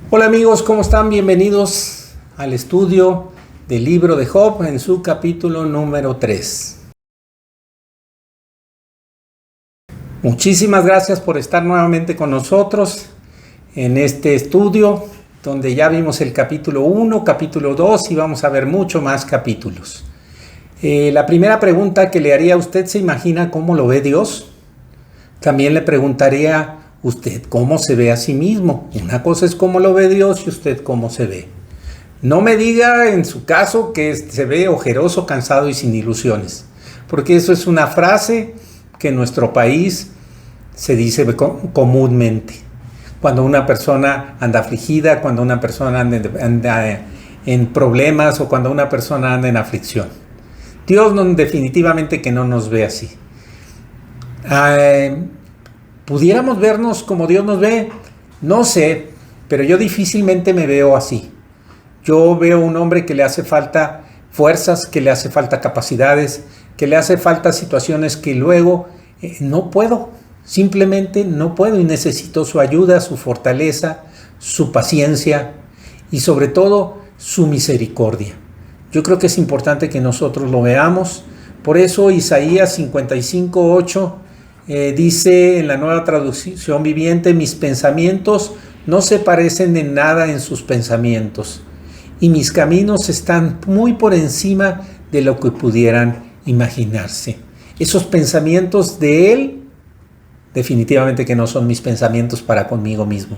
Hola amigos, ¿cómo están? Bienvenidos al estudio del libro de Job en su capítulo número 3. Muchísimas gracias por estar nuevamente con nosotros en este estudio donde ya vimos el capítulo 1, capítulo 2 y vamos a ver mucho más capítulos. La primera pregunta que le haría a usted, ¿se imagina cómo lo ve Dios? También le preguntaría usted cómo se ve a sí mismo. Una cosa es cómo lo ve Dios y usted cómo se ve. No me diga en su caso que se ve ojeroso, cansado y sin ilusiones, porque eso es una frase que en nuestro país se dice comúnmente. Cuando una persona anda afligida, cuando una persona anda en problemas o cuando una persona anda en aflicción. Dios definitivamente que no nos ve así. ¿Pudiéramos vernos como Dios nos ve? No sé, pero yo difícilmente me veo así. Yo veo un hombre que le hace falta fuerzas, que le hace falta capacidades, que le hace falta situaciones que luego no puedo, simplemente no puedo y necesito su ayuda, su fortaleza, su paciencia y sobre todo su misericordia. Yo creo que es importante que nosotros lo veamos. Por eso Isaías 55:8 dice en la Nueva Traducción Viviente: mis pensamientos no se parecen en nada en sus pensamientos, y mis caminos están muy por encima de lo que pudieran imaginarse. Esos pensamientos de Él definitivamente que no son mis pensamientos para conmigo mismo.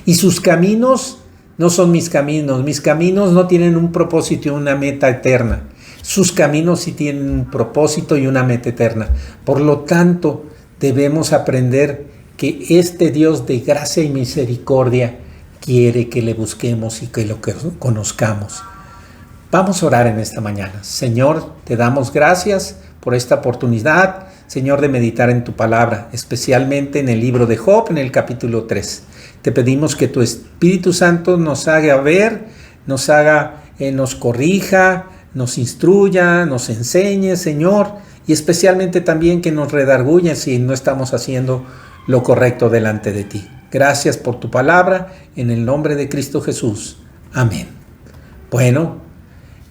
Y sus caminos no son mis caminos no tienen un propósito y una meta eterna. Sus caminos sí tienen un propósito y una meta eterna. Por lo tanto, debemos aprender que este Dios de gracia y misericordia quiere que le busquemos y que lo conozcamos. Vamos a orar en esta mañana. Señor, te damos gracias por esta oportunidad, Señor, de meditar en tu palabra, especialmente en el libro de Job, en el capítulo 3. Te pedimos que tu Espíritu Santo nos haga ver, nos corrija, nos instruya, nos enseñe, Señor, y especialmente también que nos redarguya si no estamos haciendo lo correcto delante de ti. Gracias por tu palabra, en el nombre de Cristo Jesús. Amén. Bueno,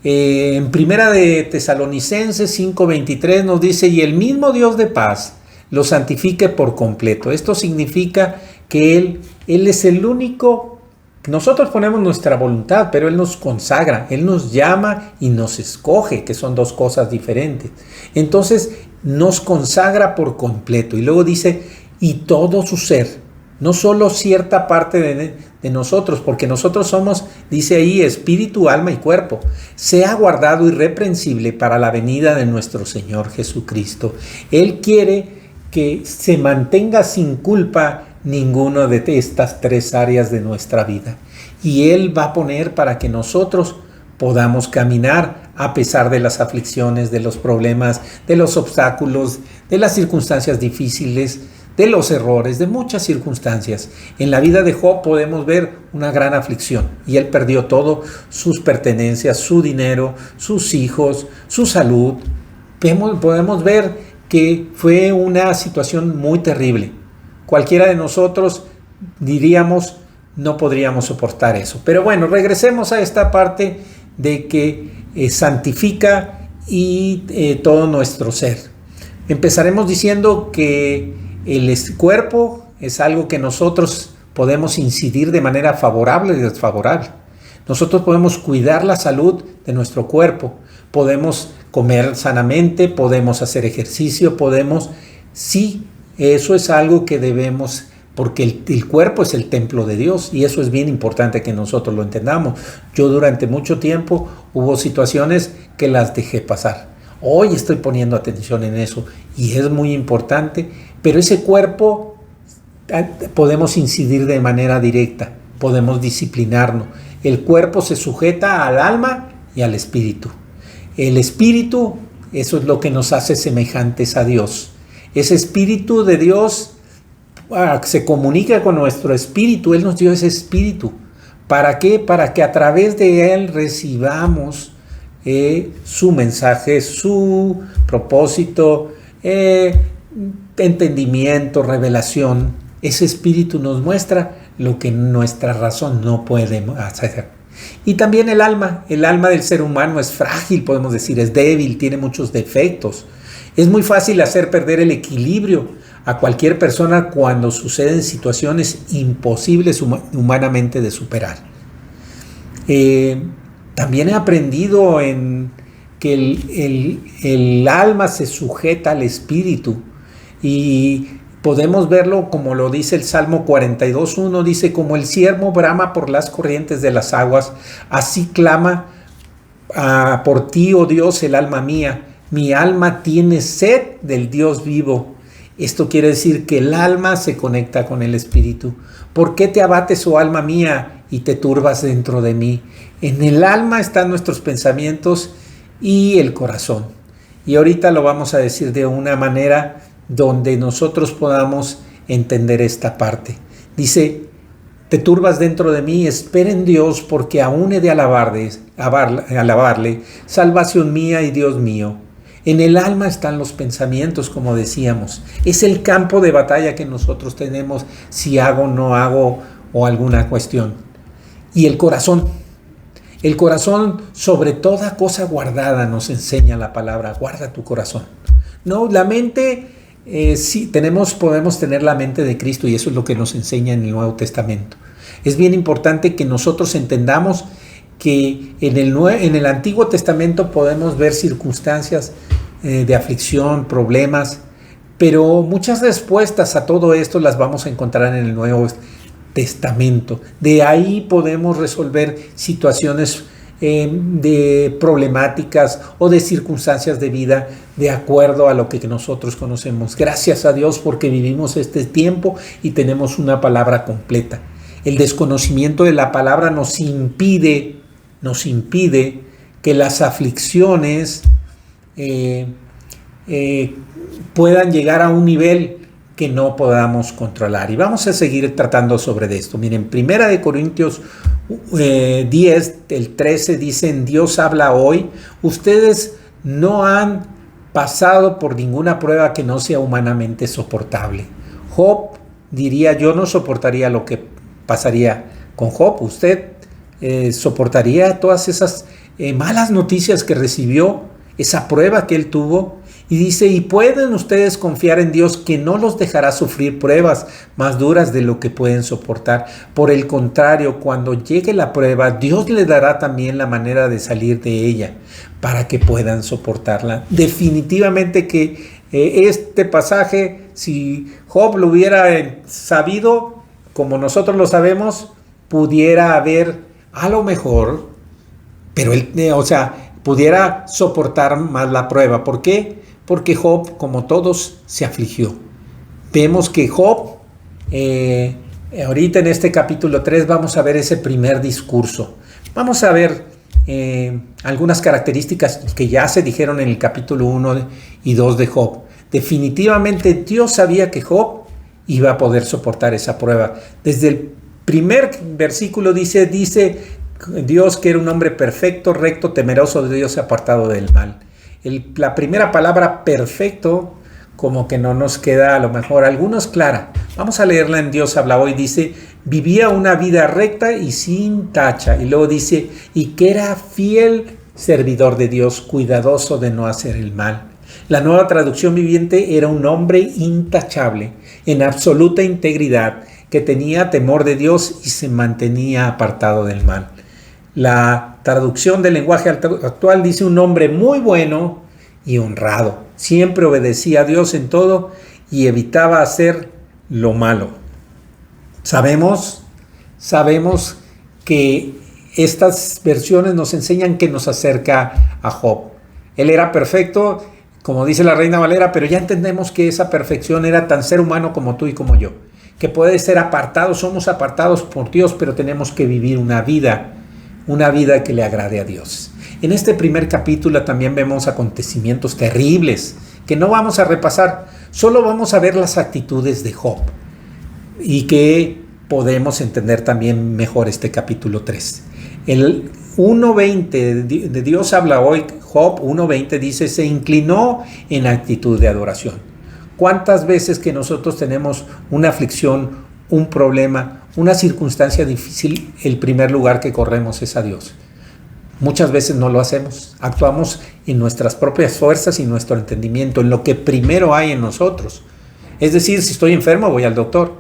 en Primera de Tesalonicenses 5:23 nos dice: y el mismo Dios de paz lo santifique por completo. Esto significa que Él es el único. Nosotros ponemos nuestra voluntad, pero Él nos consagra, Él nos llama y nos escoge, que son dos cosas diferentes. Entonces nos consagra por completo. Y luego dice: y todo su ser, no solo cierta parte de nosotros, porque nosotros somos, dice ahí, espíritu, alma y cuerpo, sea guardado irreprensible para la venida de nuestro Señor Jesucristo. Él quiere que se mantenga sin culpa ninguno de estas tres áreas de nuestra vida. Y Él va a poner para que nosotros podamos caminar a pesar de las aflicciones, de los problemas, de los obstáculos, de las circunstancias difíciles, de los errores, de muchas circunstancias. En la vida de Job podemos ver una gran aflicción y él perdió todo, sus pertenencias, su dinero, sus hijos, su salud. Podemos ver que fue una situación muy terrible. Cualquiera de nosotros diríamos no podríamos soportar eso. Pero bueno, regresemos a esta parte de que santifica y todo nuestro ser. Empezaremos diciendo que el cuerpo es algo que nosotros podemos incidir de manera favorable y desfavorable. Nosotros podemos cuidar la salud de nuestro cuerpo, podemos comer sanamente, podemos hacer ejercicio, sí, eso es algo que debemos, porque el cuerpo es el templo de Dios y eso es bien importante que nosotros lo entendamos. Yo durante mucho tiempo hubo situaciones que las dejé pasar. Hoy estoy poniendo atención en eso y es muy importante, pero ese cuerpo podemos incidir de manera directa, podemos disciplinarnos. El cuerpo se sujeta al alma y al espíritu. El espíritu, eso es lo que nos hace semejantes a Dios. Ese espíritu de Dios se comunica con nuestro espíritu. Él nos dio ese espíritu. ¿Para qué? Para que a través de él recibamos su mensaje, su propósito, entendimiento, revelación. Ese espíritu nos muestra lo que nuestra razón no puede hacer. Y también el alma del ser humano es frágil, podemos decir, es débil, tiene muchos defectos. Es muy fácil hacer perder el equilibrio a cualquier persona cuando suceden situaciones imposibles humanamente de superar. También he aprendido en que el alma se sujeta al espíritu, y podemos verlo como lo dice el Salmo 42:1, dice: como el ciervo brama por las corrientes de las aguas, así clama por ti, oh Dios, el alma mía. Mi alma tiene sed del Dios vivo. Esto quiere decir que el alma se conecta con el espíritu. ¿Por qué te abates, oh alma mía, y te turbas dentro de mí? En el alma están nuestros pensamientos y el corazón. Y ahorita lo vamos a decir de una manera donde nosotros podamos entender esta parte. Dice: te turbas dentro de mí, espera en Dios, porque aún he de alabarle, salvación mía y Dios mío. En el alma están los pensamientos, como decíamos. Es el campo de batalla que nosotros tenemos, si hago, no hago, o alguna cuestión. Y el corazón. El corazón, sobre toda cosa guardada, nos enseña la palabra: guarda tu corazón. No, la mente, sí, podemos tener la mente de Cristo, y eso es lo que nos enseña en el Nuevo Testamento. Es bien importante que nosotros entendamos que en el Antiguo Testamento podemos ver circunstancias de aflicción, problemas, pero muchas respuestas a todo esto las vamos a encontrar en el Nuevo Testamento. De ahí podemos resolver situaciones de problemáticas o de circunstancias de vida de acuerdo a lo que nosotros conocemos. Gracias a Dios porque vivimos este tiempo y tenemos una palabra completa. El desconocimiento de la palabra nos impide que las aflicciones puedan llegar a un nivel que no podamos controlar. Y vamos a seguir tratando sobre esto. Miren, 1 Corintios 10, el 13, dicen: Dios habla hoy. Ustedes no han pasado por ninguna prueba que no sea humanamente soportable. Job diría: yo no soportaría lo que pasaría con Job. Usted soportaría todas esas malas noticias que recibió, esa prueba que él tuvo. Y dice: y pueden ustedes confiar en Dios, que no los dejará sufrir pruebas más duras de lo que pueden soportar. Por el contrario, cuando llegue la prueba, Dios le dará también la manera de salir de ella para que puedan soportarla. Definitivamente que este pasaje, si Job lo hubiera sabido como nosotros lo sabemos, pudiera haber a lo mejor, pero él, pudiera soportar más la prueba. ¿Por qué? Porque Job, como todos, se afligió. Vemos que Job, ahorita en este capítulo 3, vamos a ver ese primer discurso. Vamos a ver algunas características que ya se dijeron en el capítulo 1 y 2 de Job. Definitivamente Dios sabía que Job iba a poder soportar esa prueba. Desde el primer versículo dice Dios que era un hombre perfecto, recto, temeroso de Dios, apartado del mal. La primera palabra perfecto como que no nos queda a lo mejor algunos clara. Vamos a leerla en Dios habla hoy. Dice: vivía una vida recta y sin tacha. Y luego dice: y que era fiel servidor de Dios, cuidadoso de no hacer el mal. La Nueva Traducción Viviente: era un hombre intachable, en absoluta integridad, que tenía temor de Dios y se mantenía apartado del mal. La traducción del lenguaje actual dice: un hombre muy bueno y honrado. Siempre obedecía a Dios en todo y evitaba hacer lo malo. Sabemos que estas versiones nos enseñan que nos acerca a Job. Él era perfecto, como dice la Reina Valera, pero ya entendemos que esa perfección era tan ser humano como tú y como yo, que puede ser apartado. Somos apartados por Dios, pero tenemos que vivir una vida que le agrade a Dios. En este primer capítulo también vemos acontecimientos terribles que no vamos a repasar, solo vamos a ver las actitudes de Job y que podemos entender también mejor este capítulo 3. El 1.20 de Dios habla hoy, Job 1.20 dice: se inclinó en actitud de adoración. ¿Cuántas veces que nosotros tenemos una aflicción, un problema, una circunstancia difícil, el primer lugar que corremos es a Dios. Muchas veces no lo hacemos, actuamos en nuestras propias fuerzas y nuestro entendimiento, en lo que primero hay en nosotros. Es decir, si estoy enfermo voy al doctor,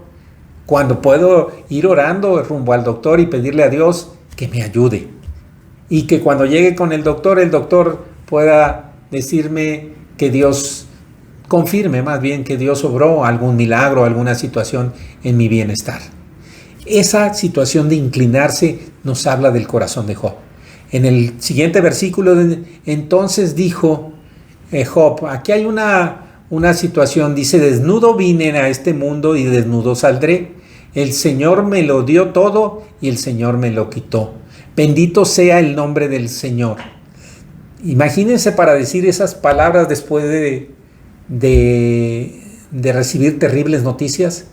cuando puedo ir orando rumbo al doctor y pedirle a Dios que me ayude. Y que cuando llegue con el doctor pueda decirme que Dios confirme, más bien que Dios obró algún milagro, alguna situación en mi bienestar. Esa situación de inclinarse nos habla del corazón de Job. En el siguiente versículo, entonces dijo Job, aquí hay una situación, dice, desnudo vine a este mundo y desnudo saldré. El Señor me lo dio todo y el Señor me lo quitó. Bendito sea el nombre del Señor. Imagínense para decir esas palabras después de recibir terribles noticias.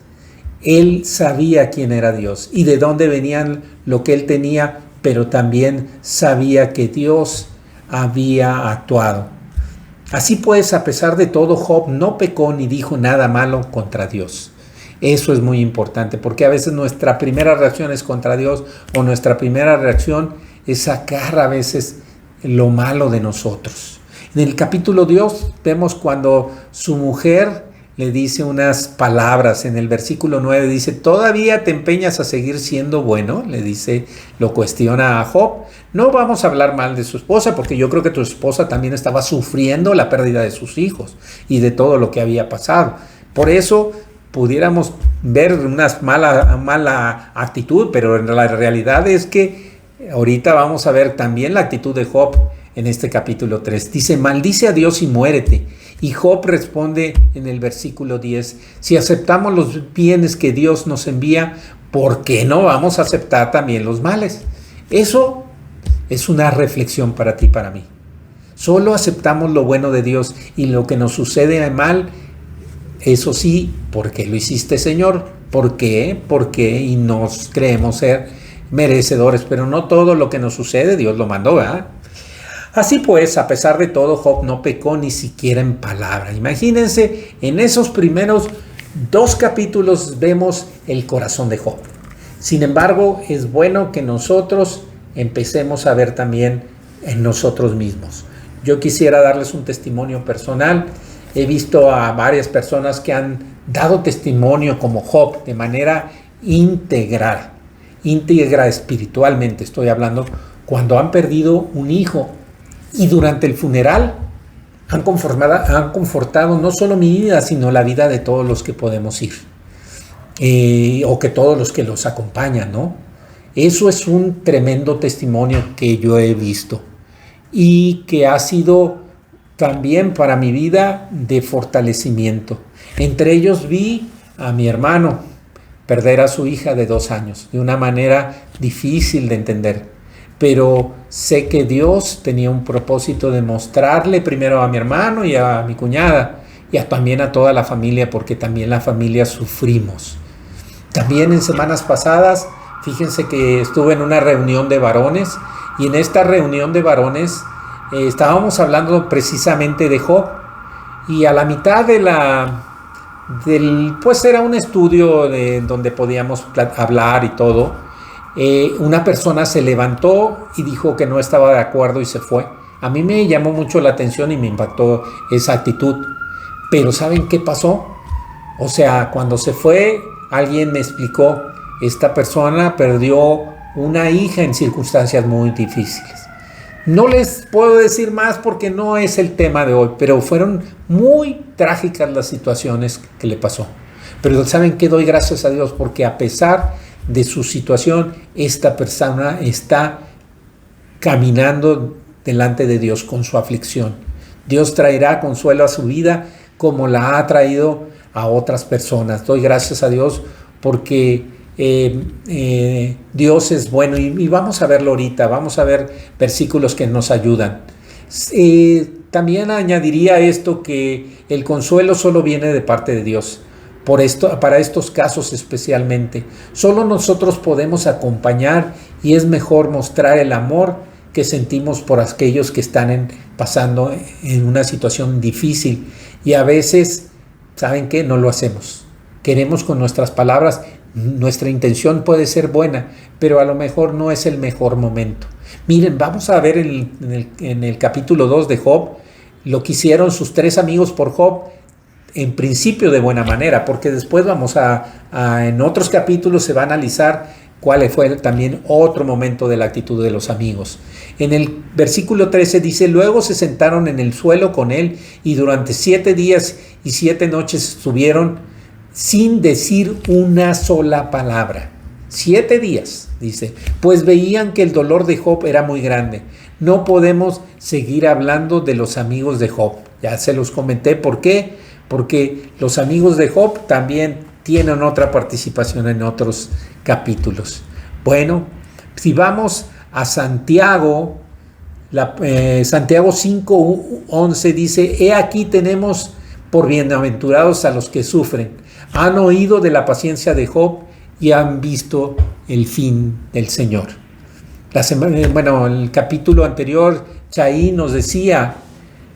Él sabía quién era Dios y de dónde venían lo que él tenía, pero también sabía que Dios había actuado. Así pues, a pesar de todo, Job no pecó ni dijo nada malo contra Dios. Eso es muy importante, porque a veces nuestra primera reacción es contra Dios, o nuestra primera reacción es sacar a veces lo malo de nosotros. En el capítulo 2 vemos cuando su mujer le dice unas palabras. En el versículo 9 dice, ¿todavía te empeñas a seguir siendo bueno? Le dice, lo cuestiona a Job. No vamos a hablar mal de su esposa, porque yo creo que tu esposa también estaba sufriendo la pérdida de sus hijos y de todo lo que había pasado. Por eso pudiéramos ver una mala actitud, pero en la realidad es que ahorita vamos a ver también la actitud de Job en este capítulo 3. Dice, maldice a Dios y muérete. Y Job responde en el versículo 10, si aceptamos los bienes que Dios nos envía, ¿por qué no vamos a aceptar también los males? Eso es una reflexión para ti y para mí. Solo aceptamos lo bueno de Dios y lo que nos sucede mal, eso sí, porque lo hiciste, Señor. ¿Por qué? Porque y nos creemos ser merecedores, pero no todo lo que nos sucede Dios lo mandó, ¿verdad? Así pues, a pesar de todo, Job no pecó ni siquiera en palabra. Imagínense, en esos primeros 2 capítulos vemos el corazón de Job. Sin embargo, es bueno que nosotros empecemos a ver también en nosotros mismos. Yo quisiera darles un testimonio personal. He visto a varias personas que han dado testimonio como Job de manera íntegra espiritualmente. Estoy hablando cuando han perdido un hijo. Y durante el funeral han confortado no solo mi vida, sino la vida de todos los que podemos ir. O que todos los que los acompañan, ¿no? Eso es un tremendo testimonio que yo he visto. Y que ha sido también para mi vida de fortalecimiento. Entre ellos vi a mi hermano perder a su hija de 2 años, de una manera difícil de entender. Pero sé que Dios tenía un propósito de mostrarle primero a mi hermano y a mi cuñada y también a toda la familia, porque también la familia sufrimos. También en semanas pasadas, fíjense que estuve en una reunión de varones y en esta reunión de varones estábamos hablando precisamente de Job y a la mitad pues era un estudio donde podíamos hablar y todo. Una persona se levantó y dijo que no estaba de acuerdo y se fue. A mí me llamó mucho la atención y me impactó esa actitud. Pero ¿saben qué pasó? O sea, cuando se fue, alguien me explicó, esta persona perdió una hija en circunstancias muy difíciles. No les puedo decir más porque no es el tema de hoy, pero fueron muy trágicas las situaciones que le pasó. Pero ¿saben qué? Doy gracias a Dios porque a pesar de su situación, esta persona está caminando delante de Dios con su aflicción. Dios traerá consuelo a su vida como la ha traído a otras personas. Doy gracias a Dios porque Dios es bueno y vamos a verlo ahorita, vamos a ver versículos que nos ayudan. También añadiría esto, que el consuelo solo viene de parte de Dios. Para estos casos especialmente, solo nosotros podemos acompañar y es mejor mostrar el amor que sentimos por aquellos que están pasando en una situación difícil y a veces, ¿saben qué? No lo hacemos. Queremos con nuestras palabras Nuestra intención puede ser buena, pero a lo mejor no es el mejor momento. Miren, vamos a ver en el capítulo 2 de Job lo que hicieron sus 3 amigos por Job, en principio de buena manera, porque después en otros capítulos se va a analizar cuál fue también otro momento de la actitud de los amigos. En el versículo 13 dice: luego se sentaron en el suelo con él y durante 7 días y 7 noches estuvieron sin decir una sola palabra. 7 días, dice, pues veían que el dolor de Job era muy grande. No podemos seguir hablando de los amigos de Job. Ya se los comenté. ¿Por qué? Porque los amigos de Job también tienen otra participación en otros capítulos. Bueno, si vamos a Santiago, Santiago 5:11 dice: he aquí tenemos por bienaventurados a los que sufren. Han oído de la paciencia de Job y han visto el fin del Señor. El capítulo anterior, Chaí nos decía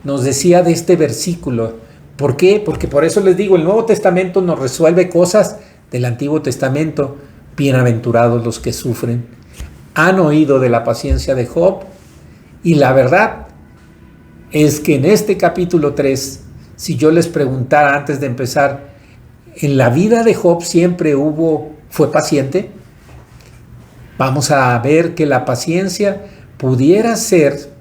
de este versículo. ¿Por qué? Porque por eso les digo, el Nuevo Testamento nos resuelve cosas del Antiguo Testamento. Bienaventurados los que sufren. Han oído de la paciencia de Job. Y la verdad es que en este capítulo 3, si yo les preguntara antes de empezar, ¿en la vida de Job siempre fue paciente? Vamos a ver que la paciencia pudiera ser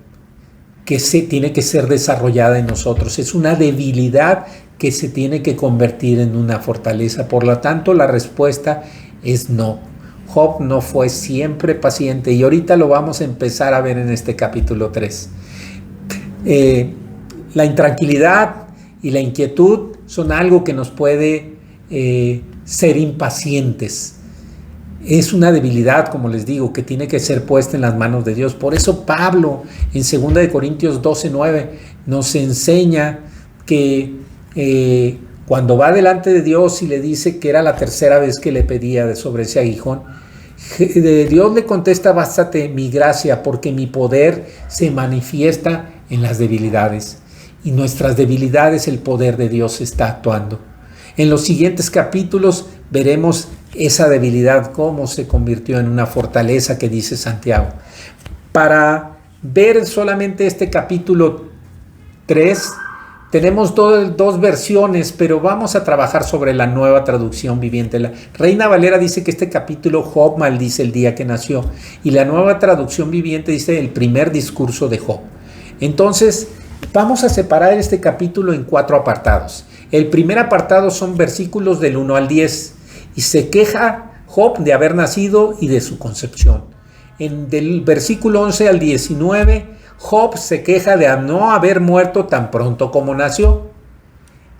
que tiene que ser desarrollada en nosotros. Es una debilidad que se tiene que convertir en una fortaleza. Por lo tanto, la respuesta es no. Job no fue siempre paciente y ahorita lo vamos a empezar a ver en este capítulo 3. La intranquilidad y la inquietud son algo que nos puede ser impacientes. Es una debilidad, como les digo, que tiene que ser puesta en las manos de Dios. Por eso Pablo en 2 Corintios 12:9 nos enseña que cuando va delante de Dios y le dice que era la 3ª vez que le pedía sobre ese aguijón, Dios le contesta: bástate mi gracia, porque mi poder se manifiesta en las debilidades. Y nuestras debilidades el poder de Dios está actuando. En los siguientes capítulos veremos esa debilidad, cómo se convirtió en una fortaleza que dice Santiago. Para ver solamente este capítulo 3, tenemos dos versiones, pero vamos a trabajar sobre la Nueva Traducción Viviente. La Reina Valera dice que este capítulo Job maldice el día que nació, y la Nueva Traducción Viviente dice el primer discurso de Job. Entonces, vamos a separar este capítulo en 4 apartados. El primer apartado son versículos del 1 al 10, y se queja Job de haber nacido y de su concepción. Del versículo 11 al 19, Job se queja de no haber muerto tan pronto como nació.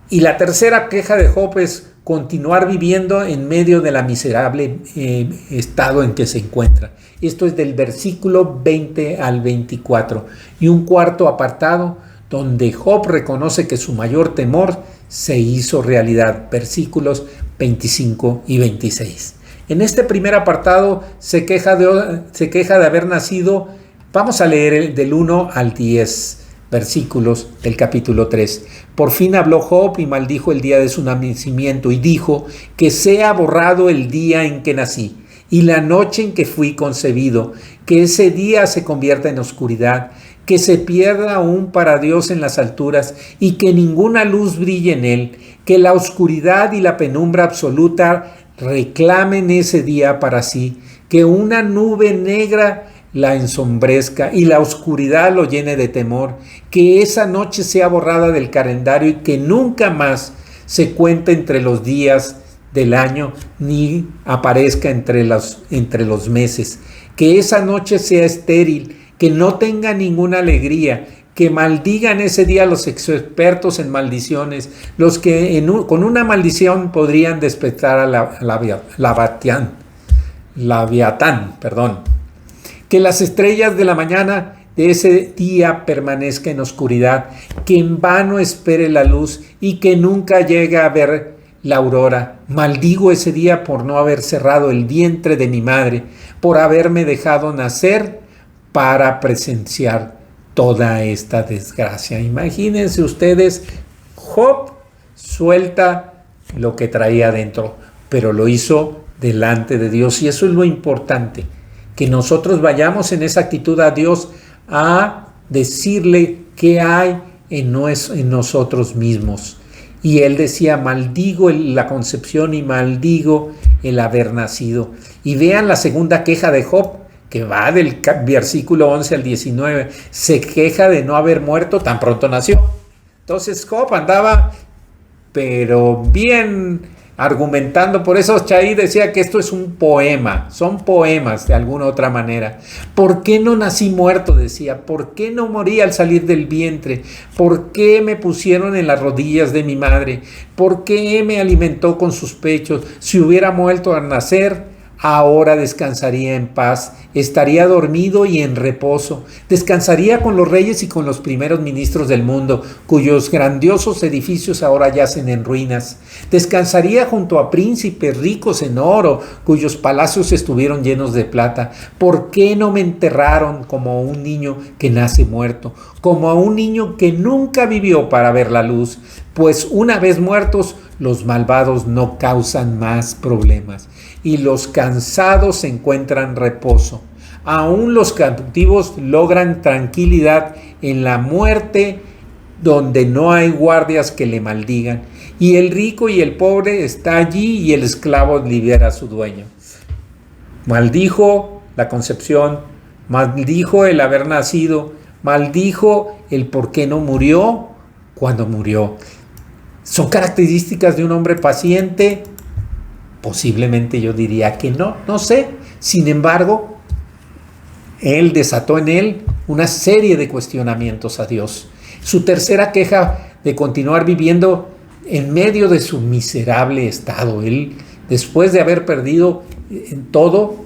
Y la tercera queja de Job es continuar viviendo en medio de la miserable estado en que se encuentra. Esto es del versículo 20 al 24. Y un cuarto apartado donde Job reconoce que su mayor temor se hizo realidad. Versículos 25 y 26. En este primer apartado se queja de haber nacido. Vamos a leer del 1 al 10 versículos del capítulo 3. Por fin habló Job y maldijo el día de su nacimiento y dijo: que sea borrado el día en que nací y la noche en que fui concebido, que ese día se convierta en oscuridad, que se pierda aún para Dios en las alturas y que ninguna luz brille en él, que la oscuridad y la penumbra absoluta reclamen ese día para sí, que una nube negra la ensombrezca y la oscuridad lo llene de temor, que esa noche sea borrada del calendario y que nunca más se cuente entre los días del año ni aparezca entre los meses, que esa noche sea estéril, que no tenga ninguna alegría, que maldigan ese día los expertos en maldiciones, los que con una maldición podrían despertar a Leviatán, que las estrellas de la mañana de ese día permanezca en oscuridad, que en vano espere la luz y que nunca llegue a ver la aurora. Maldigo ese día por no haber cerrado el vientre de mi madre, por haberme dejado nacer para presenciar toda esta desgracia. Imagínense ustedes, Job suelta lo que traía adentro, pero lo hizo delante de Dios. Y eso es lo importante, que nosotros vayamos en esa actitud a Dios a decirle qué hay en nosotros mismos. Y él decía, maldigo la concepción y maldigo el haber nacido. Y vean la segunda queja de Job, que va del versículo 11 al 19. Se queja de no haber muerto tan pronto nació. Entonces Job andaba, pero bien argumentando. Por eso Chai decía que esto es un poema, son poemas de alguna otra manera. ¿Por qué no nací muerto? Decía. ¿Por qué no morí al salir del vientre? ¿Por qué me pusieron en las rodillas de mi madre? ¿Por qué me alimentó con sus pechos? Si hubiera muerto al nacer, ahora descansaría en paz, estaría dormido y en reposo, descansaría con los reyes y con los primeros ministros del mundo, cuyos grandiosos edificios ahora yacen en ruinas, descansaría junto a príncipes ricos en oro, cuyos palacios estuvieron llenos de plata. ¿Por qué no me enterraron como a un niño que nace muerto, como a un niño que nunca vivió para ver la luz? Pues una vez muertos, los malvados no causan más problemas y los cansados encuentran reposo. Aún los cautivos logran tranquilidad en la muerte, donde no hay guardias que le maldigan. Y el rico y el pobre está allí y el esclavo libera a su dueño. Maldijo la concepción, maldijo el haber nacido, maldijo el por qué no murió cuando murió. ¿Son características de un hombre paciente? Posiblemente yo diría que no, no sé. Sin embargo, él desató en él una serie de cuestionamientos a Dios. Su tercera queja de continuar viviendo en medio de su miserable estado. Él, después de haber perdido en todo,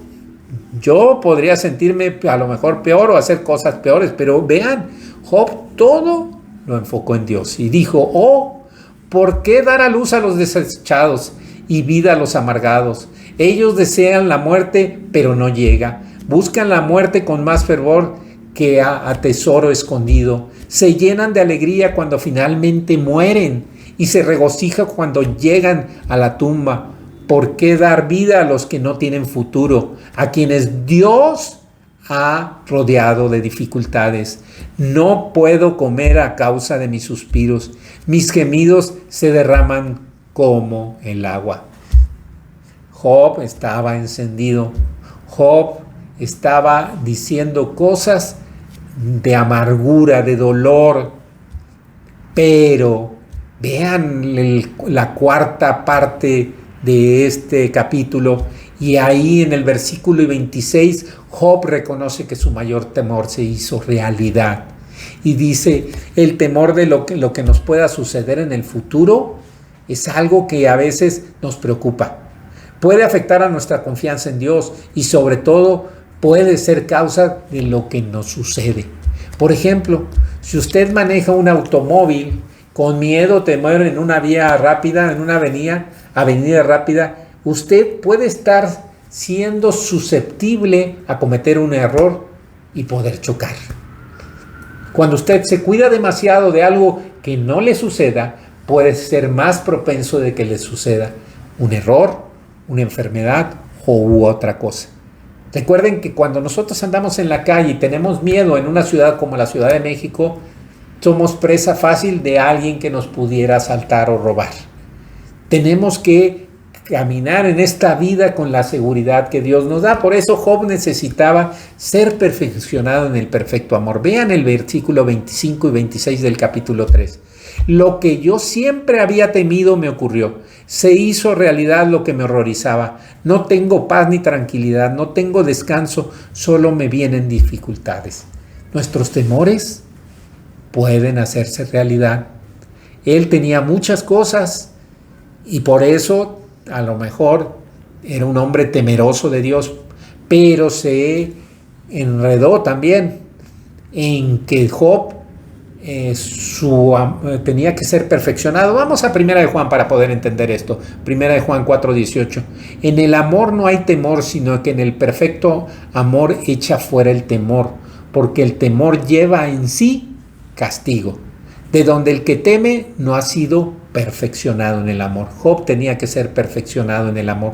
yo podría sentirme a lo mejor peor o hacer cosas peores, pero vean, Job todo lo enfocó en Dios y dijo, oh, ¿por qué dar a luz a los desechados y vida a los amargados? Ellos desean la muerte, pero no llega. Buscan la muerte con más fervor que a tesoro escondido. Se llenan de alegría cuando finalmente mueren y se regocijan cuando llegan a la tumba. ¿Por qué dar vida a los que no tienen futuro? A quienes Dios ha rodeado de dificultades. No puedo comer a causa de mis suspiros. Mis gemidos se derraman como el agua. Job estaba encendido. Job estaba diciendo cosas de amargura, de dolor. Pero vean la cuarta parte de este capítulo. Y ahí en el versículo 26, Job reconoce que su mayor temor se hizo realidad. Y dice, el temor de lo que nos pueda suceder en el futuro es algo que a veces nos preocupa. Puede afectar a nuestra confianza en Dios y sobre todo puede ser causa de lo que nos sucede. Por ejemplo, si usted maneja un automóvil con miedo, temor en una vía rápida, en una avenida rápida, usted puede estar siendo susceptible a cometer un error y poder chocar. Cuando usted se cuida demasiado de algo que no le suceda, puede ser más propenso de que le suceda un error, una enfermedad u otra cosa. Recuerden que cuando nosotros andamos en la calle y tenemos miedo en una ciudad como la Ciudad de México, somos presa fácil de alguien que nos pudiera asaltar o robar. Tenemos que caminar en esta vida con la seguridad que Dios nos da. Por eso Job necesitaba ser perfeccionado en el perfecto amor. Vean el versículo 25 y 26 del capítulo 3. Lo que yo siempre había temido me ocurrió. Se hizo realidad lo que me horrorizaba. No tengo paz ni tranquilidad, no tengo descanso, solo me vienen dificultades. Nuestros temores pueden hacerse realidad. Él tenía muchas cosas y por eso a lo mejor era un hombre temeroso de Dios, pero se enredó también en que Job tenía que ser perfeccionado. Vamos a 1 de Juan para poder entender esto. 1 de Juan 4:18. En el amor no hay temor, sino que en el perfecto amor echa fuera el temor, porque el temor lleva en sí castigo, de donde el que teme no ha sido perfeccionado en el amor. Job tenía que ser perfeccionado en el amor.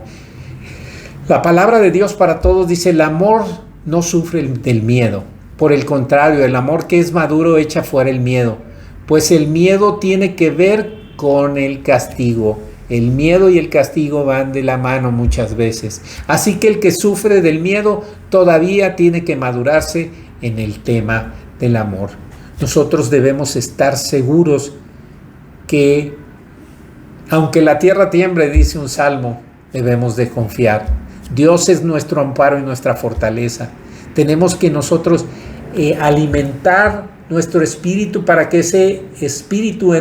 La palabra de Dios para todos dice: el amor no sufre del miedo. Por el contrario, el amor que es maduro echa fuera el miedo, pues el miedo tiene que ver con el castigo. El miedo y el castigo van de la mano muchas veces. Así que el que sufre del miedo todavía tiene que madurarse en el tema del amor. Nosotros debemos estar seguros que, aunque la tierra tiemble, dice un salmo, debemos de confiar. Dios es nuestro amparo y nuestra fortaleza. Tenemos que nosotros alimentar nuestro espíritu para que ese espíritu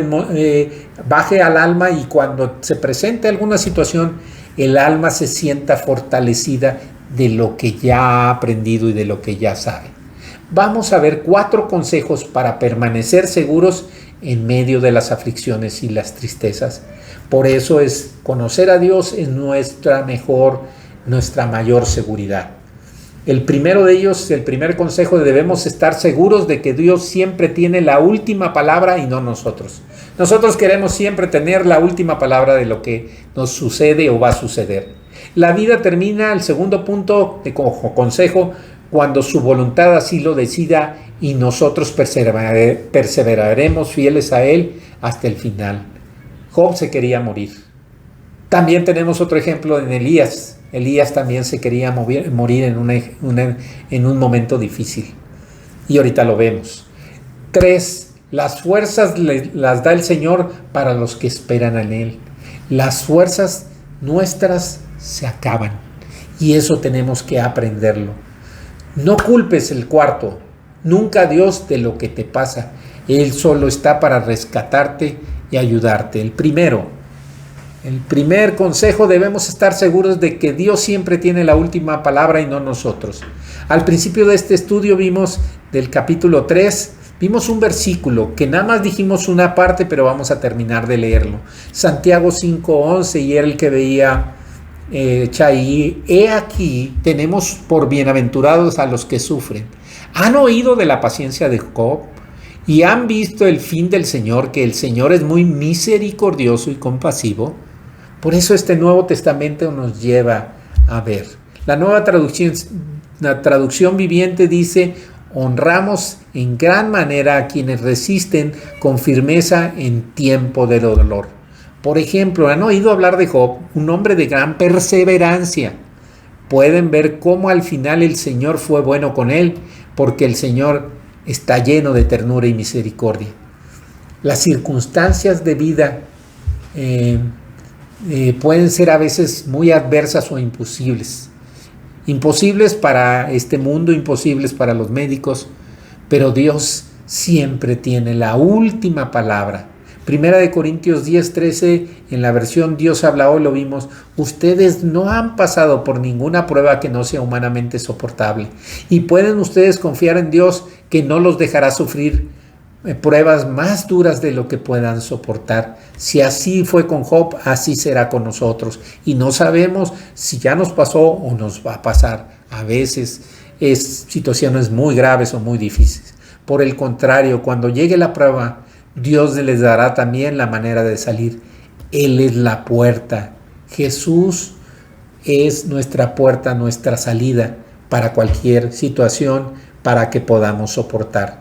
baje al alma, y cuando se presente alguna situación, el alma se sienta fortalecida de lo que ya ha aprendido y de lo que ya sabe. Vamos a ver 4 consejos para permanecer seguros en medio de las aflicciones y las tristezas. Por eso conocer a Dios es nuestra mayor seguridad. El primero de ellos, el primer consejo: debemos estar seguros de que Dios siempre tiene la última palabra y no nosotros. Nosotros queremos siempre tener la última palabra de lo que nos sucede o va a suceder. La vida termina, el segundo punto de consejo, cuando su voluntad así lo decida, y nosotros perseveraremos fieles a Él hasta el final. Job se quería morir. También tenemos otro ejemplo en Elías. Elías también se quería morir en un momento difícil. Y ahorita lo vemos. 3. Las fuerzas las da el Señor para los que esperan en Él. Las fuerzas nuestras se acaban. Y eso tenemos que aprenderlo. No culpes, el cuarto, nunca a Dios de lo que te pasa. Él solo está para rescatarte y ayudarte. El primer consejo: debemos estar seguros de que Dios siempre tiene la última palabra y no nosotros. Al principio de este estudio vimos del capítulo 3, vimos un versículo que nada más dijimos una parte, pero vamos a terminar de leerlo. Santiago 5:11, y era el que veía Chay. He aquí, tenemos por bienaventurados a los que sufren. ¿Han oído de la paciencia de Job? ¿Y han visto el fin del Señor, que el Señor es muy misericordioso y compasivo? Por eso este Nuevo Testamento nos lleva a ver. La nueva traducción viviente dice: honramos en gran manera a quienes resisten con firmeza en tiempo de dolor. Por ejemplo, ¿han oído hablar de Job, un hombre de gran perseverancia? Pueden ver cómo al final el Señor fue bueno con él, porque el Señor está lleno de ternura y misericordia. Las circunstancias de vida pueden ser a veces muy adversas o imposibles. Imposibles para este mundo, imposibles para los médicos, pero Dios siempre tiene la última palabra. Primera de Corintios 10:13, en la versión Dios habla hoy, lo vimos: ustedes no han pasado por ninguna prueba que no sea humanamente soportable, y pueden ustedes confiar en Dios, que no los dejará sufrir pruebas más duras de lo que puedan soportar. Si así fue con Job, así será con nosotros, y no sabemos si ya nos pasó o nos va a pasar. A veces es situaciones muy graves o muy difíciles. Por el contrario, cuando llegue la prueba, Dios les dará también la manera de salir. Él es la puerta. Jesús es nuestra puerta, nuestra salida para cualquier situación, para que podamos soportar.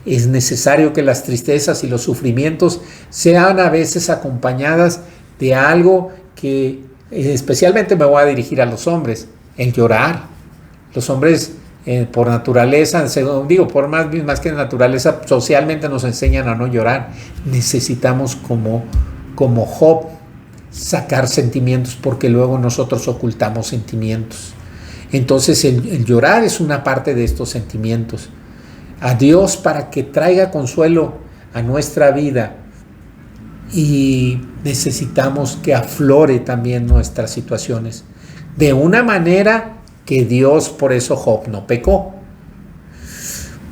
Es necesario que las tristezas y los sufrimientos sean a veces acompañadas de algo que, especialmente me voy a dirigir a los hombres: el llorar. Los hombres por naturaleza, por más que naturaleza, socialmente nos enseñan a no llorar. Necesitamos como Job sacar sentimientos, porque luego nosotros ocultamos sentimientos. Entonces el llorar es una parte de estos sentimientos. A Dios para que traiga consuelo a nuestra vida, y necesitamos que aflore también nuestras situaciones de una manera que Dios, por eso Job no pecó.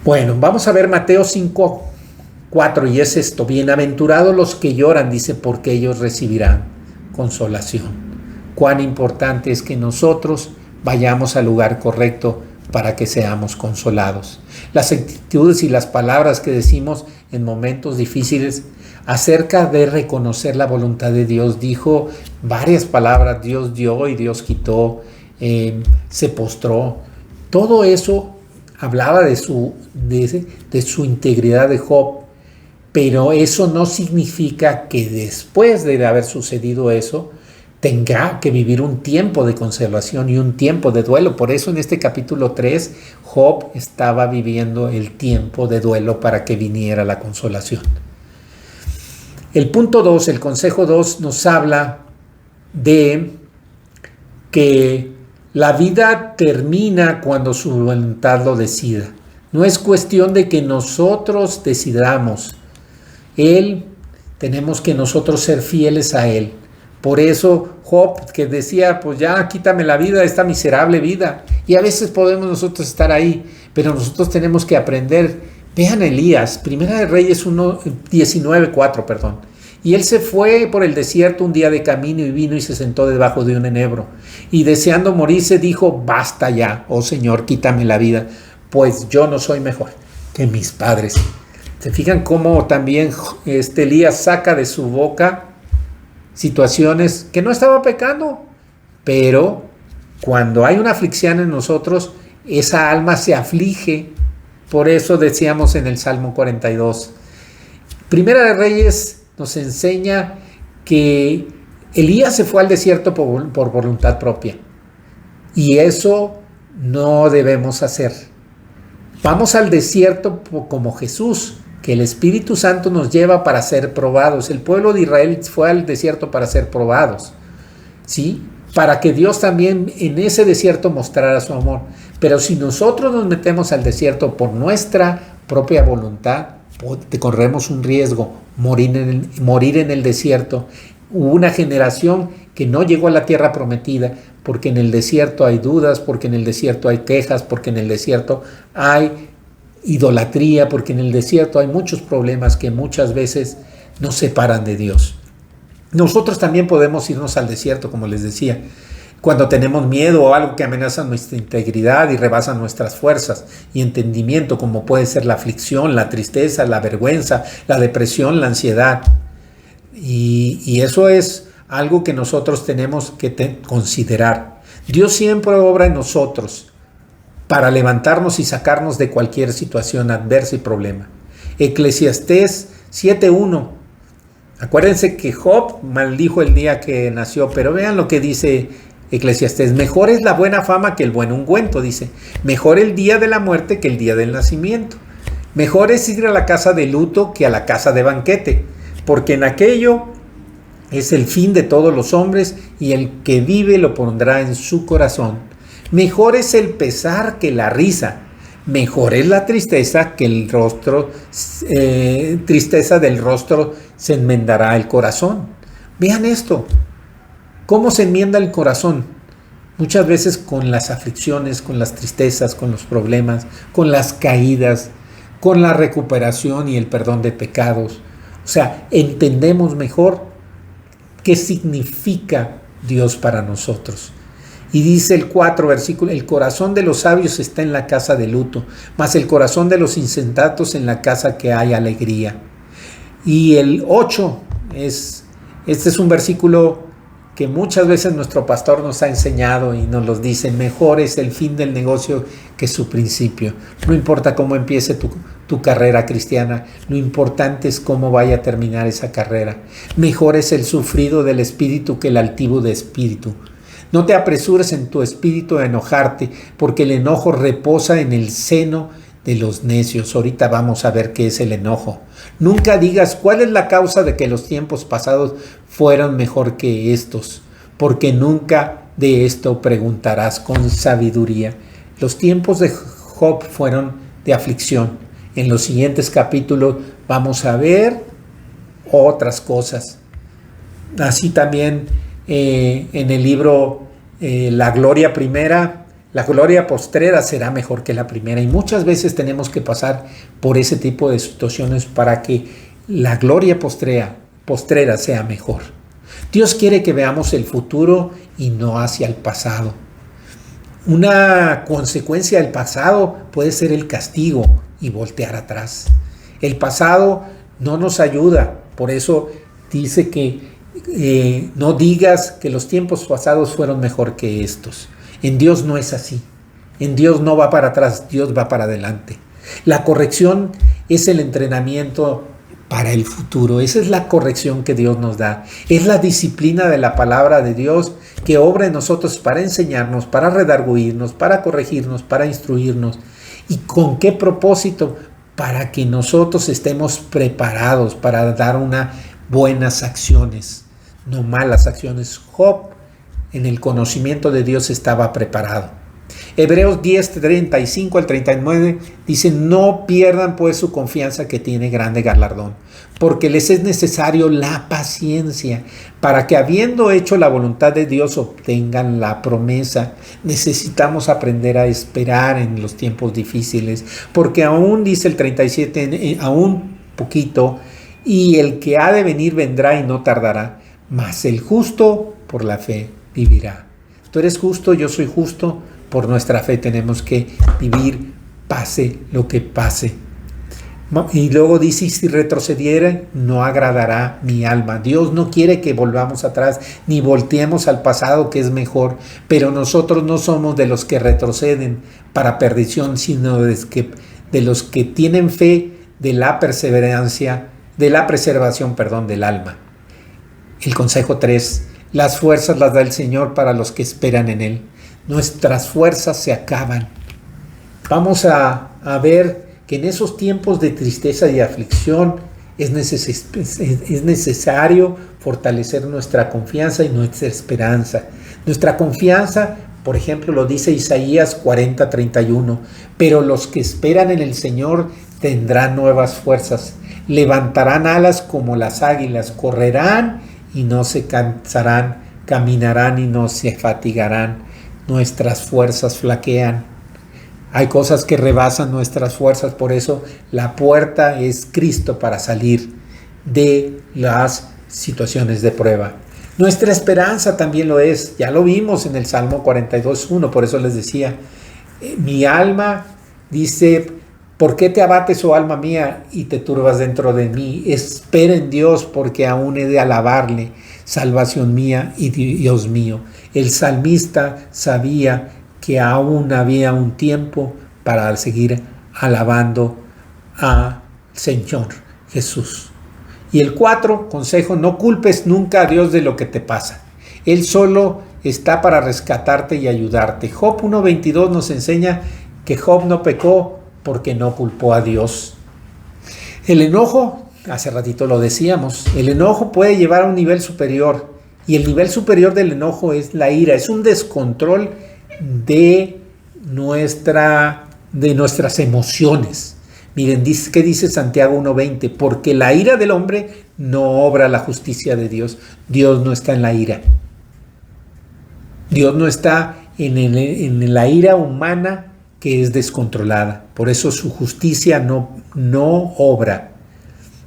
Bueno, vamos a ver Mateo 5:4, y es esto: bienaventurados los que lloran, dice, porque ellos recibirán consolación. Cuán importante es que nosotros vayamos al lugar correcto para que seamos consolados. Las actitudes y las palabras que decimos en momentos difíciles acerca de reconocer la voluntad de Dios. Dijo varias palabras: Dios dio y Dios quitó. se postró. Todo eso hablaba de su integridad de Job, pero eso no significa que después de haber sucedido eso tenga que vivir un tiempo de consolación y un tiempo de duelo. Por eso en este capítulo 3 Job estaba viviendo el tiempo de duelo para que viniera la consolación. El punto 2, el consejo 2, nos habla de que la vida termina cuando su voluntad lo decida. No es cuestión de que nosotros decidamos. Tenemos que nosotros ser fieles a Él. Por eso Job, que decía, pues ya quítame la vida, esta miserable vida. Y a veces podemos nosotros estar ahí, pero nosotros tenemos que aprender. Vean Elías, Primera de Reyes 19:4, perdón. Y él se fue por el desierto un día de camino y vino y se sentó debajo de un enebro. Y deseando morirse dijo, basta ya, oh Señor, quítame la vida, pues yo no soy mejor que mis padres. ¿Se fijan cómo también Elías saca de su boca situaciones que no estaba pecando? Pero cuando hay una aflicción en nosotros, esa alma se aflige. Por eso decíamos en el Salmo 42. Primera de Reyes nos enseña que Elías se fue al desierto por voluntad propia. Y eso no debemos hacer. Vamos al desierto como Jesús, que el Espíritu Santo nos lleva para ser probados. El pueblo de Israel fue al desierto para ser probados, ¿sí? Para que Dios también en ese desierto mostrara su amor. Pero si nosotros nos metemos al desierto por nuestra propia voluntad, corremos un riesgo, morir en el desierto. Hubo una generación que no llegó a la tierra prometida, porque en el desierto hay dudas, porque en el desierto hay quejas, porque en el desierto hay idolatría, porque en el desierto hay muchos problemas que muchas veces nos separan de Dios. Nosotros también podemos irnos al desierto, como les decía, cuando tenemos miedo o algo que amenaza nuestra integridad y rebasa nuestras fuerzas y entendimiento, como puede ser la aflicción, la tristeza, la vergüenza, la depresión, la ansiedad. Y eso es algo que nosotros tenemos que considerar. Dios siempre obra en nosotros para levantarnos y sacarnos de cualquier situación adversa y problema. Eclesiastés 7:1. Acuérdense que Job maldijo el día que nació, pero vean lo que dice Eclesiastés. Mejor es la buena fama que el buen ungüento, dice. Mejor el día de la muerte que el día del nacimiento. Mejor es ir a la casa de luto que a la casa de banquete, porque en aquello es el fin de todos los hombres y el que vive lo pondrá en su corazón. Mejor es el pesar que la risa. Mejor es la tristeza que el rostro, tristeza del rostro se enmendará el corazón. Vean esto. ¿Cómo se enmienda el corazón? Muchas veces con las aflicciones, con las tristezas, con los problemas, con las caídas, con la recuperación y el perdón de pecados. O sea, entendemos mejor qué significa Dios para nosotros. Y dice el 4 versículo, el corazón de los sabios está en la casa de luto, mas el corazón de los insensatos en la casa que hay alegría. Y el 8 este es un versículo que muchas veces nuestro pastor nos ha enseñado y nos los dice, mejor es el fin del negocio que su principio. No importa cómo empiece tu carrera cristiana, lo importante es cómo vaya a terminar esa carrera. Mejor es el sufrido del espíritu que el altivo de espíritu. No te apresures en tu espíritu a enojarte, porque el enojo reposa en el seno de los necios. Ahorita vamos a ver qué es el enojo. Nunca digas cuál es la causa de que los tiempos pasados fueron mejor que estos, porque nunca de esto preguntarás con sabiduría. Los tiempos de Job fueron de aflicción. En los siguientes capítulos vamos a ver otras cosas. Así también en el libro La gloria primera, la gloria postrera será mejor que la primera, y muchas veces tenemos que pasar por ese tipo de situaciones para que la gloria postrera sea mejor. Dios quiere que veamos el futuro y no hacia el pasado. Una consecuencia del pasado puede ser el castigo y voltear atrás. El pasado no nos ayuda, por eso dice que no digas que los tiempos pasados fueron mejor que estos. En Dios no es así. En Dios no va para atrás, Dios va para adelante. La corrección es el entrenamiento para el futuro. Esa es la corrección que Dios nos da. Es la disciplina de la palabra de Dios que obra en nosotros para enseñarnos, para redarguirnos, para corregirnos, para instruirnos. ¿Y con qué propósito? Para que nosotros estemos preparados para dar buenas acciones, no malas acciones. Job, en el conocimiento de Dios, estaba preparado. Hebreos 10, 35 al 39 dice: no pierdan pues su confianza, que tiene grande galardón, porque les es necesario la paciencia, para que habiendo hecho la voluntad de Dios obtengan la promesa. Necesitamos aprender a esperar en los tiempos difíciles, porque aún, dice el 37, aún poquito, y el que ha de venir vendrá y no tardará, mas el justo por la fe vivirá. Tú eres justo, yo soy justo. Por nuestra fe tenemos que vivir, pase lo que pase. Y luego dice: si retrocediera, no agradará mi alma. Dios no quiere que volvamos atrás, ni volteemos al pasado, que es mejor. Pero nosotros no somos de los que retroceden para perdición, sino de los que tienen fe de la perseverancia, de la preservación, del alma. El consejo 3: las fuerzas las da el Señor para los que esperan en Él. Nuestras fuerzas se acaban. Vamos a ver que en esos tiempos de tristeza y aflicción es necesario fortalecer nuestra confianza y nuestra esperanza. Nuestra confianza, por ejemplo, lo dice Isaías 40, 31. Pero los que esperan en el Señor tendrán nuevas fuerzas. Levantarán alas como las águilas. Correrán y no se cansarán. Caminarán y no se fatigarán. Nuestras fuerzas flaquean. Hay cosas que rebasan nuestras fuerzas, por eso la puerta es Cristo para salir de las situaciones de prueba. Nuestra esperanza también lo es, ya lo vimos en el Salmo 42:1, por eso les decía, mi alma dice: ¿por qué te abates, oh alma mía, y te turbas dentro de mí? Espera en Dios, porque aún he de alabarle, salvación mía y Dios mío. El salmista sabía que aún había un tiempo para seguir alabando al Señor Jesús. Y el 4, consejo: no culpes nunca a Dios de lo que te pasa. Él solo está para rescatarte y ayudarte. Job 1:22 nos enseña que Job no pecó porque no culpó a Dios. El enojo, hace ratito lo decíamos, el enojo puede llevar a un nivel superior. Y el nivel superior del enojo es la ira, es un descontrol de nuestras emociones. Miren, ¿qué dice Santiago 1:20? Porque la ira del hombre no obra la justicia de Dios. Dios no está en la ira. Dios no está en la ira humana que es descontrolada. Por eso su justicia no obra.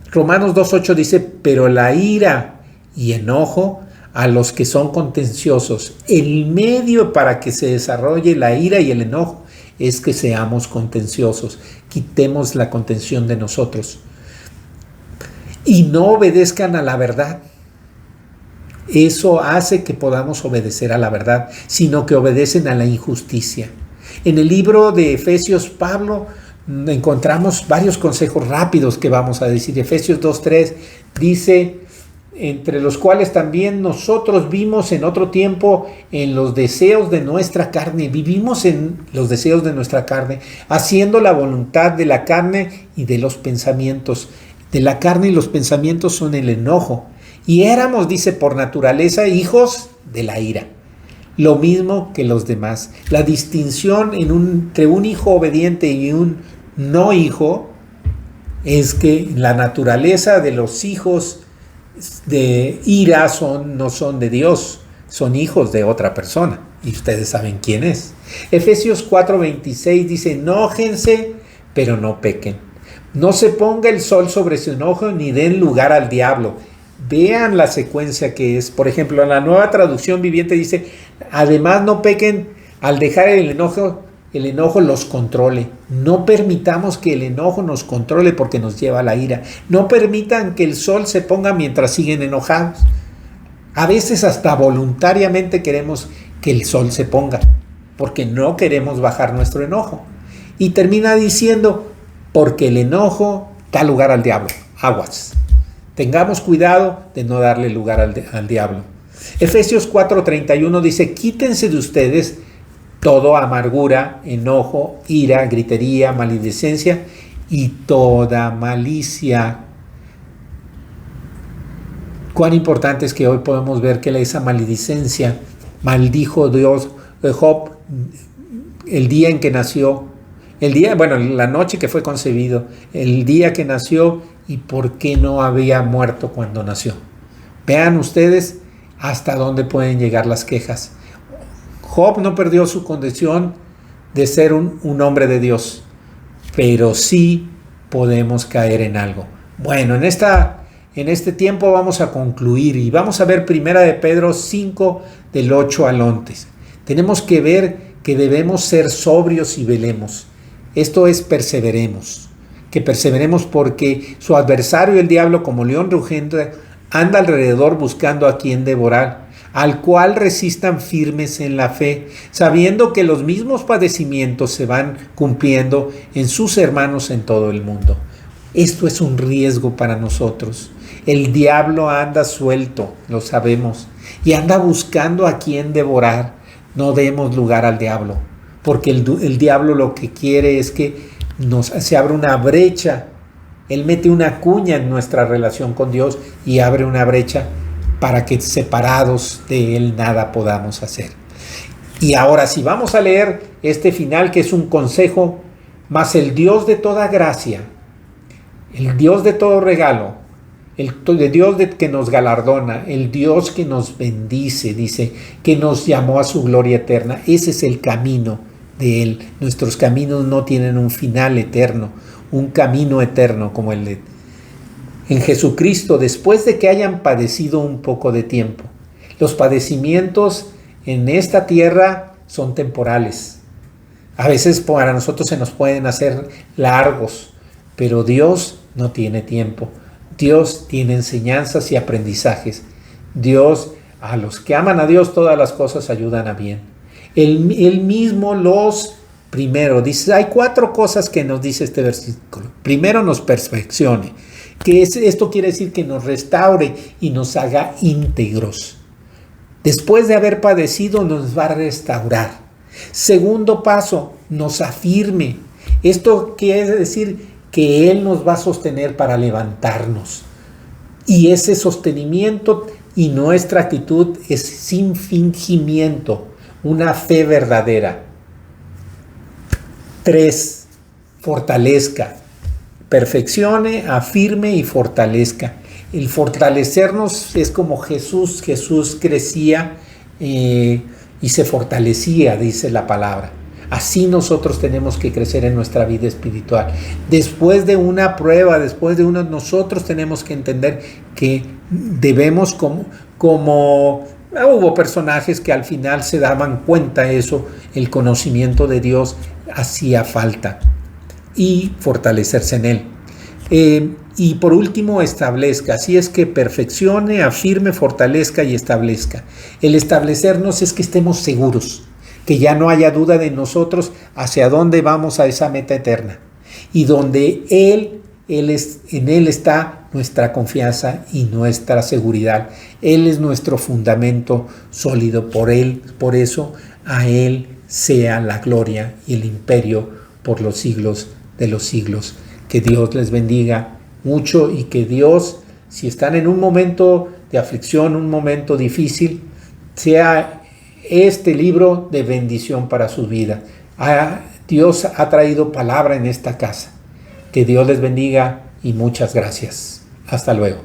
Romanos 2:8 dice: pero la ira y enojo a los que son contenciosos. El medio para que se desarrolle la ira y el enojo es que seamos contenciosos. Quitemos la contención de nosotros. Y no obedezcan a la verdad. Eso hace que podamos obedecer a la verdad, sino que obedecen a la injusticia. En el libro de Efesios, Pablo, encontramos varios consejos rápidos que vamos a decir. Efesios 2:3 dice: entre los cuales también nosotros vimos en otro tiempo en los deseos de nuestra carne. Vivimos en los deseos de nuestra carne, haciendo la voluntad de la carne y de los pensamientos. De la carne y los pensamientos son el enojo. Y éramos, dice, por naturaleza hijos de la ira. Lo mismo que los demás. La distinción entre un hijo obediente y un no hijo es que la naturaleza de los hijos de ira no son de Dios, son hijos de otra persona, y ustedes saben quién es. Efesios 4:26 dice: enójense, pero no pequen. No se ponga el sol sobre su enojo, ni den lugar al diablo. Vean la secuencia que es. Por ejemplo, en la Nueva Traducción Viviente dice: además no pequen al dejar el enojo los controle. No permitamos que el enojo nos controle, porque nos lleva a la ira. No permitan que el sol se ponga mientras siguen enojados. A veces hasta voluntariamente queremos que el sol se ponga. porque no queremos bajar nuestro enojo. Y termina diciendo, porque el enojo da lugar al diablo. Aguas. Tengamos cuidado de no darle lugar al diablo. Efesios 4:31 dice, quítense de ustedes toda amargura, enojo, ira, gritería, maledicencia y toda malicia. Cuán importante es que hoy podemos ver que esa maledicencia maldijo Dios Job el día en que nació, la noche que fue concebido, el día que nació y por qué no había muerto cuando nació. Vean ustedes hasta dónde pueden llegar las quejas. Job no perdió su condición de ser un hombre de Dios, pero sí podemos caer en algo. Bueno, en este tiempo vamos a concluir y vamos a ver 1 de Pedro 5 del 8 al 11. Tenemos que ver que debemos ser sobrios y velemos. Esto es perseveremos. Que perseveremos porque su adversario el diablo como león rugiente anda alrededor buscando a quien devorar, al cual resistan firmes en la fe, sabiendo que los mismos padecimientos se van cumpliendo en sus hermanos en todo el mundo. Esto es un riesgo para nosotros. El diablo anda suelto, lo sabemos, y anda buscando a quien devorar. No demos lugar al diablo, porque el diablo lo que quiere es que se abra una brecha. Él mete una cuña en nuestra relación con Dios y abre una brecha para que separados de Él nada podamos hacer. Y ahora si vamos a leer este final, que es un consejo, mas el Dios de toda gracia, el Dios de todo regalo, el Dios que nos galardona, el Dios que nos bendice, dice, que nos llamó a su gloria eterna. Ese es el camino de Él. Nuestros caminos no tienen un final eterno, un camino eterno como el de en Jesucristo, después de que hayan padecido un poco de tiempo. Los padecimientos en esta tierra son temporales. A veces para nosotros se nos pueden hacer largos, pero Dios no tiene tiempo. Dios tiene enseñanzas y aprendizajes. Dios, a los que aman a Dios, todas las cosas ayudan a bien. Él mismo primero dice, hay 4 cosas que nos dice este versículo. Primero, nos perfeccione. Esto quiere decir que nos restaure y nos haga íntegros. Después de haber padecido, nos va a restaurar. Segundo paso, nos afirme. Esto quiere decir que Él nos va a sostener para levantarnos. Y ese sostenimiento y nuestra actitud es sin fingimiento, una fe verdadera. 3, fortalezca. Perfeccione, afirme y fortalezca. El fortalecernos es como Jesús crecía y se fortalecía, dice la palabra. Así nosotros tenemos que crecer en nuestra vida espiritual. Después de una prueba, nosotros tenemos que entender que debemos como hubo personajes que al final se daban cuenta de eso, el conocimiento de Dios hacía falta y fortalecerse en Él. Y por último, establezca. Así es que perfeccione, afirme, fortalezca y establezca. El establecernos es que estemos seguros, que ya no haya duda de nosotros hacia dónde vamos a esa meta eterna. Y donde en Él está nuestra confianza y nuestra seguridad. Él es nuestro fundamento sólido. Por eso a Él sea la gloria y el imperio por los siglos de los siglos. Que Dios les bendiga mucho y que Dios, si están en un momento de aflicción, un momento difícil, sea este libro de bendición para su vida. Dios ha traído palabra en esta casa. Que Dios les bendiga y muchas gracias. Hasta luego.